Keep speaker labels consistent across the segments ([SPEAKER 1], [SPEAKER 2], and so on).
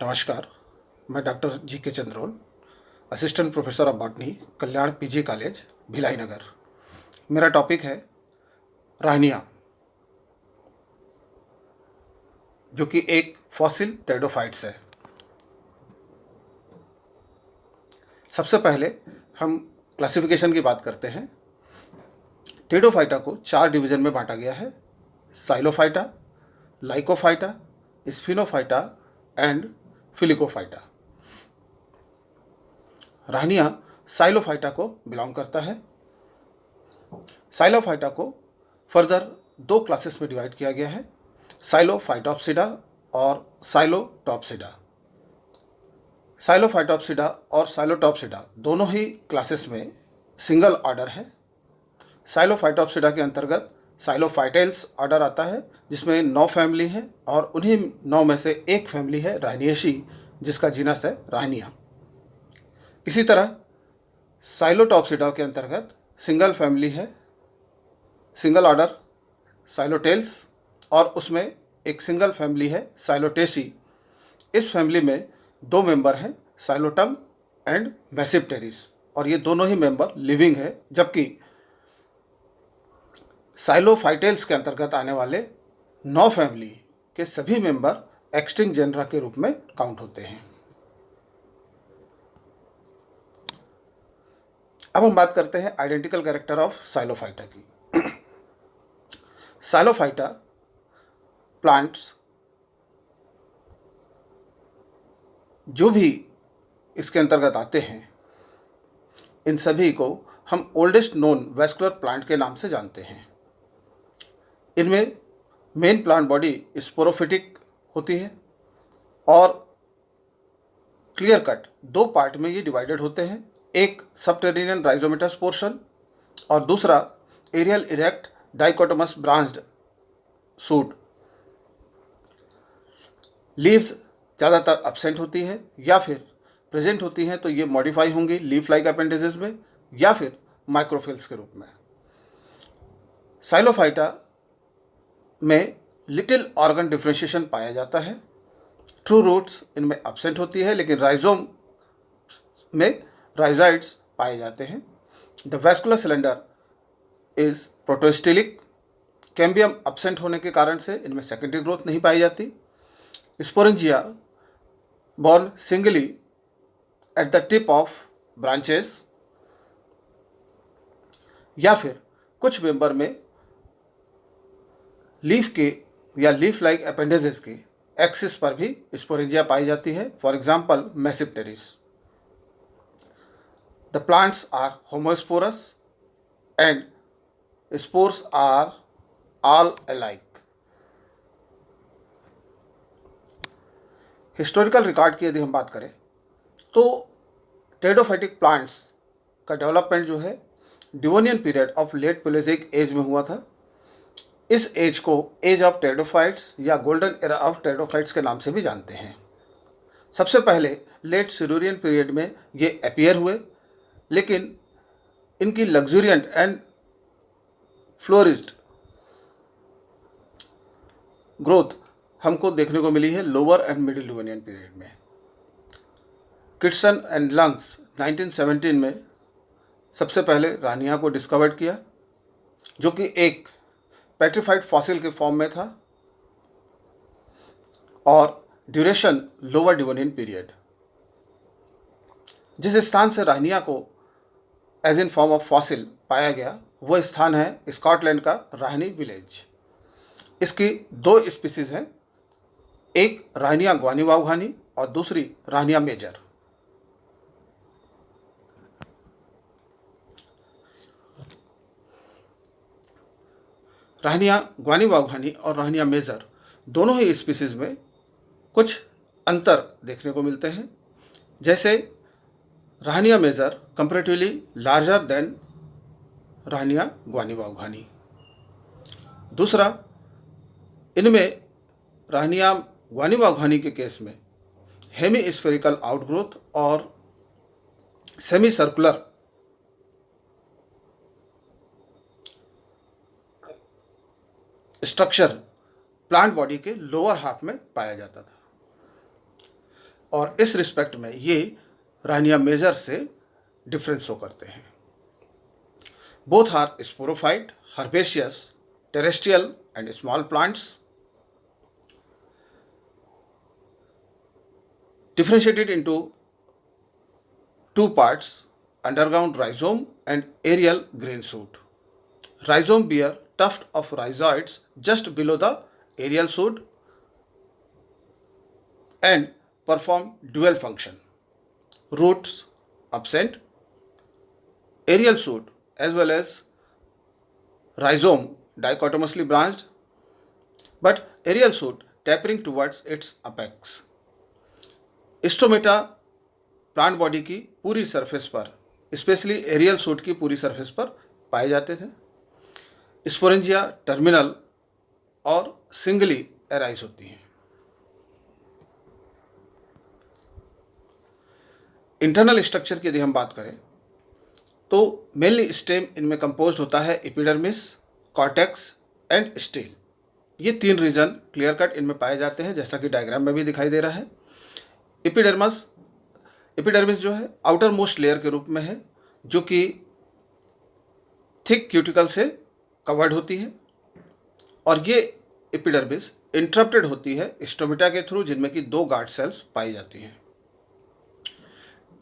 [SPEAKER 1] नमस्कार। मैं doctor G K Chandrol, assistant professor of botany, Kalyan PG college, Bhilai Nagar. मेरा टॉपिक है राहनिया, जो कि एक फॉसिल टेरिडोफाइट्स है। सबसे पहले हम क्लासिफिकेशन की बात करते हैं। टेरिडोफाइटा को 4 डिवीजन में बांटा गया है: साइलोफाइटा, लाइकोफाइटा, स्फिनोफाइटा एंड फिलिकोफाइटा। राहनिया साइलोफाइटा को बिलोंग करता है। साइलोफाइटा को फर्दर 2 क्लासेस में डिवाइड किया गया है: साइलोफाइटोप्सिडा और साइलोटॉप्सिडा। साइलोफाइटोप्सिडा और साइलोटॉप्सिडा दोनों ही क्लासेस में सिंगल ऑर्डर है। साइलोफाइटोप्सिडा के अंतर्गत साइलोफाइटेल्स ऑर्डर आता है, जिसमें 9 फैमिली हैं और उन्हीं 9 में से एक फैमिली है राहनियेशी, जिसका जीनस है राहनिया। इसी तरह साइलोटॉप्सिडा के अंतर्गत सिंगल फैमिली है, सिंगल ऑर्डर साइलोटेल्स, और उसमें एक सिंगल फैमिली है साइलोटेसी। इस फैमिली में 2 मेंबर हैं, साइलोटम एंड मैसिप्टेरिस, और ये दोनों ही मेंबर लिविंग है। जबकि साइलोफाइटेल्स के अंतर्गत आने वाले 9 फैमिली के सभी मेंबर एक्सटिंक्ट जेनरा के रूप में काउंट होते हैं। अब हम बात करते हैं आइडेंटिकल कैरेक्टर ऑफ साइलोफाइटा की। साइलोफाइटा प्लांट्स जो भी इसके अंतर्गत आते हैं, इन सभी को हम ओल्डेस्ट नोन वैस्कुलर प्लांट के नाम से जानते हैं। इनमें मेन प्लांट बॉडी स्पोरोफिटिक होती है और क्लियर कट 2 पार्ट में ये डिवाइडेड होते हैं, एक सबटेरिनियन राइजोमेटस पोर्शन और दूसरा aerial erect dichotomous branched shoot. Leaves ज़्यादातर एब्सेंट होती हैं या फिर प्रेजेंट होती हैं तो ये मॉडिफाई होंगी लीफ लाइक अपेंडेजेस में या फिर माइक्रोफिल्स के रूप में। साइलोफाइटा में लिटिल ऑर्गन डिफ्रेंशिएशन पाया जाता है। ट्रू रूट्स इनमें एब्सेंट होती है, लेकिन राइजोम में राइजाइड्स पाए जाते हैं। The vascular cylinder is protostelic. Cambium absent होने के कारण से इनमें सेकेंडरी ग्रोथ नहीं पाई जाती। Sporangia born singly at the tip of branches, या फिर कुछ मेंबर में लीफ के या लीफ लाइक अपेंडेजेस के एक्सिस पर भी स्पोरेंजिया पाई जाती है। फॉर एग्जाम्पल मैसिप्टेरिस। The plants are homosporous and spores are all alike. Historical record की यदि हम बात करें तो टेरिडोफाइटिक प्लांट्स का डेवलपमेंट जो है Devonian period of late Palaeozoic age में हुआ था। इस एज को एज ऑफ टेरिडोफाइट्स या गोल्डन एरा ऑफ टेरिडोफाइट्स के नाम से भी जानते हैं। सबसे पहले लेट सिल्यूरियन पीरियड में ये अपीयर हुए, लेकिन इनकी लग्जूरियंट एंड फ्लोरिस्ड ग्रोथ हमको देखने को मिली है lower and middle Devonian period में। किटसन एंड लंग्स 1917 में सबसे पहले राहनिया को डिस्कवर्ड किया, जो कि एक पेट्रिफाइड फॉसिल के फॉर्म में था और ड्यूरेशन लोअर डिवोनियन पीरियड। जिस स्थान से राहनिया को age in form of fossil पाया गया वह स्थान है स्कॉटलैंड का राहनी विलेज। इसकी 2 स्पीसीज हैं, एक राहनिया ग्वानीवाघानी और दूसरी राहनिया मेजर। राहनिया ग्वानीवाघानी और राहनिया मेजर दोनों ही स्पीसीज में कुछ अंतर देखने को मिलते हैं। जैसे Rhynia major comparatively larger than Rhynia gwynne-vaughanii. दूसरा, इनमें राहनिया ग्वानीवाघानी के केस में हेमी स्फेरिकल आउटग्रोथ और semi circular structure plant body के लोअर हाफ में पाया जाता था। और इस रिस्पेक्ट में ये राइनिया मेजर से डिफरेंस शो करते हैं। Both are sporophyte, herbaceous, terrestrial and small plants, differentiated into two parts, underground rhizome and aerial grain shoot. Rhizome bear tuft of rhizoids just below the aerial shoot and perform dual function. Roots absent. Aerial shoot as well as rhizome dichotomously branched, but aerial shoot tapering towards its apex. Stomata plant body की पूरी surface पर, specially aerial shoot की पूरी surface पर पाए जाते थे। Sporangia terminal और सिंगली एराइज होती हैं। इंटरनल स्ट्रक्चर की यदि हम बात करें तो मेनली स्टेम इनमें कंपोज होता है एपिडर्मिस, कॉर्टेक्स एंड स्टील। ये 3 रीजन क्लियर कट इनमें पाए जाते हैं, जैसा कि डायग्राम में भी दिखाई दे रहा है। एपिडर्मिस जो है आउटर मोस्ट लेयर के रूप में है, जो कि थिक क्यूटिकल से कवर्ड होती है, और ये एपिडर्मिस इंटरप्टेड होती है स्टोमेटा के थ्रू, जिनमें कि 2 गार्ड सेल्स पाई जाती हैं।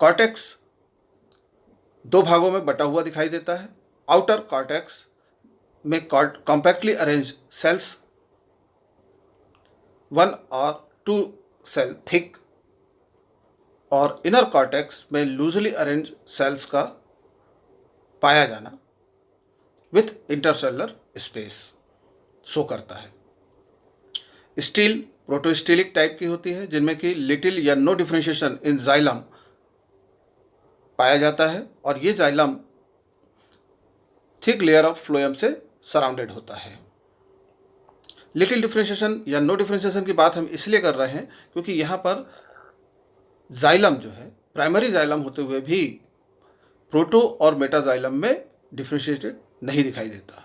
[SPEAKER 1] कॉर्टेक्स 2 भागों में बटा हुआ दिखाई देता है। आउटर कॉर्टेक्स में कॉम्पैक्टली अरेंज सेल्स, 1 और 2 सेल थिक, और इनर कॉर्टेक्स में लूजली अरेंज सेल्स का पाया जाना विथ इंटरसेलुलर स्पेस शो करता है। स्टील प्रोटोस्टीलिक टाइप की होती है, जिनमें कि लिटिल या नो डिफरेंशिएशन इन जाइलम पाया जाता है, और ये xylem thick layer of phloem से सराउंडेड होता है। लिटिल डिफरेंशिएशन या नो डिफरेंशिएशन की बात हम इसलिए कर रहे हैं क्योंकि यहाँ पर जाइलम जो है प्राइमरी जाइलम होते हुए भी प्रोटो और मेटाजाइलम में डिफरेंशिएटेड नहीं दिखाई देता।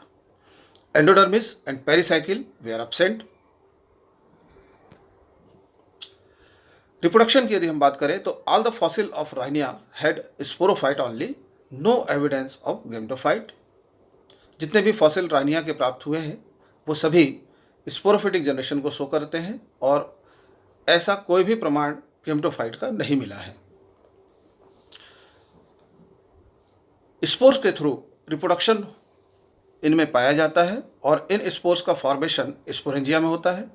[SPEAKER 1] एंडोडर्मिस एंड पेरिसाइकिल वे आर एब्सेंट। रिप्रोडक्शन की यदि हम बात करें तो all the fossil of Rhynia had sporophyte only, no evidence of gametophyte. जितने भी फॉसिल राइनिया के प्राप्त हुए हैं वो सभी स्पोरोफिटिक जनरेशन को शो करते हैं, और ऐसा कोई भी प्रमाण गेमेटोफाइट का नहीं मिला है। स्पोर्स के थ्रू रिप्रोडक्शन इनमें पाया जाता है, और इन स्पोर्स का फॉर्मेशन स्पोरेंजिया में होता है।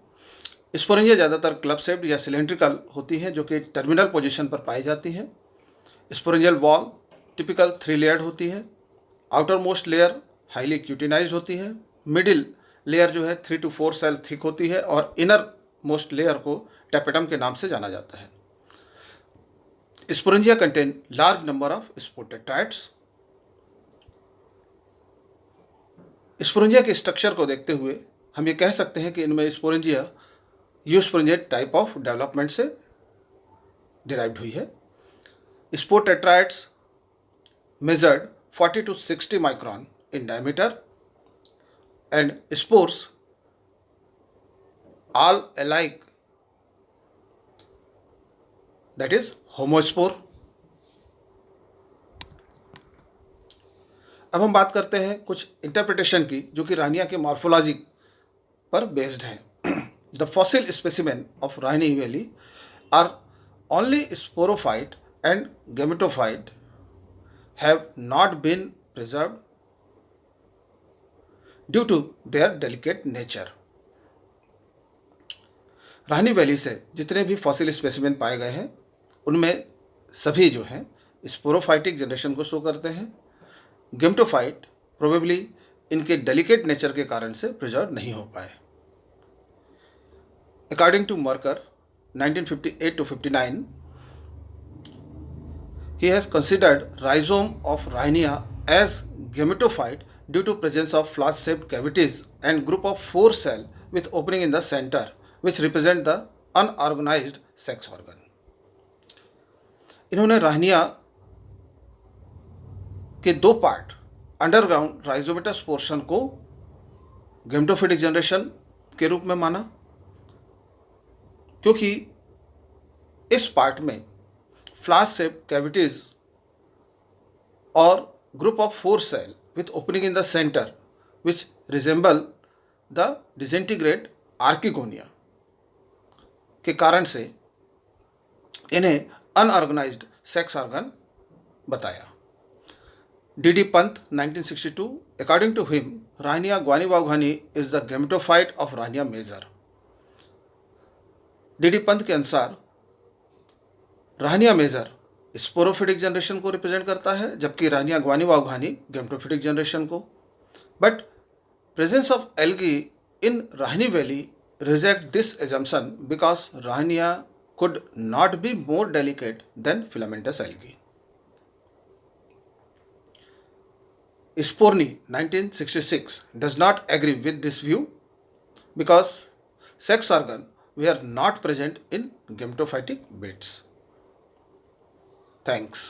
[SPEAKER 1] स्पोरेंजिया ज़्यादातर क्लब शेप्ड या सिलेंड्रिकल होती है, जो कि टर्मिनल पोजीशन पर पाई जाती है। स्पोरेंजियल वॉल टिपिकल 3 लेयर्ड होती है। आउटर मोस्ट लेयर हाईली क्यूटिनाइज्ड होती है। मिडिल लेयर जो है 3 to 4 सेल थिक होती है, और इनर मोस्ट लेयर को टैपेटम के नाम से जाना जाता है। Sporangia contain large number of spore tetrads. Sporangia के स्ट्रक्चर को देखते हुए हम ये कह सकते हैं कि इनमें sporangia eusporangiate type of development से डिराइव्ड हुई है। Spore tetrads measured 40 to 60 micron in diameter, and spores all alike, that is homospore. अब हम बात करते हैं कुछ इंटरप्रिटेशन की, जो कि राइनिया के मॉर्फोलॉजी पर बेस्ड है। The fossil specimen of Rhynie valley are only sporophyte and gametophyte have not been preserved due to their delicate nature. Rhynie valley से जितने भी फॉसिल स्पेसिमेन पाए गए हैं उनमें सभी जो हैं स्पोरोफाइटिक जनरेशन को शो करते हैं। गेमेटोफाइट प्रोबेबली इनके डेलिकेट नेचर के कारण से प्रिजर्व नहीं हो पाए। According to Merker 1958 to 59, he has considered rhizome of Rhynia as gametophyte due to presence of flask-shaped cavities and group of 4 cells with opening in the center, which represent the unorganized sex organ. इन्होंने Rhynia के 2 part underground rhizomatous portion को gametophytic generation के रूप में माना, क्योंकि इस part में फ्लास्क शेप कैविटीज और group of 4 cell with opening in the center which resemble the disintegrate archegonia के कारण से इन्हें अनऑर्गेनाइज्ड सेक्स ऑर्गन बताया। D Pant 1962, according to him Rhynia gwynnevaughanii is the gametophyte of Rhynia major. D Pant के अनुसार Rhynia major sporophytic generation को represent करता है, जबकि रानिया ग्वानिवाघानी गैमेटोफिटिक जनरेशन को। But presence of algae in Rhynie valley reject this assumption because Rhynia could not be more delicate than filamentous algae. Sporny 1966 does not agree with this view because sex organs were not present in gametophytic beds. Thanks.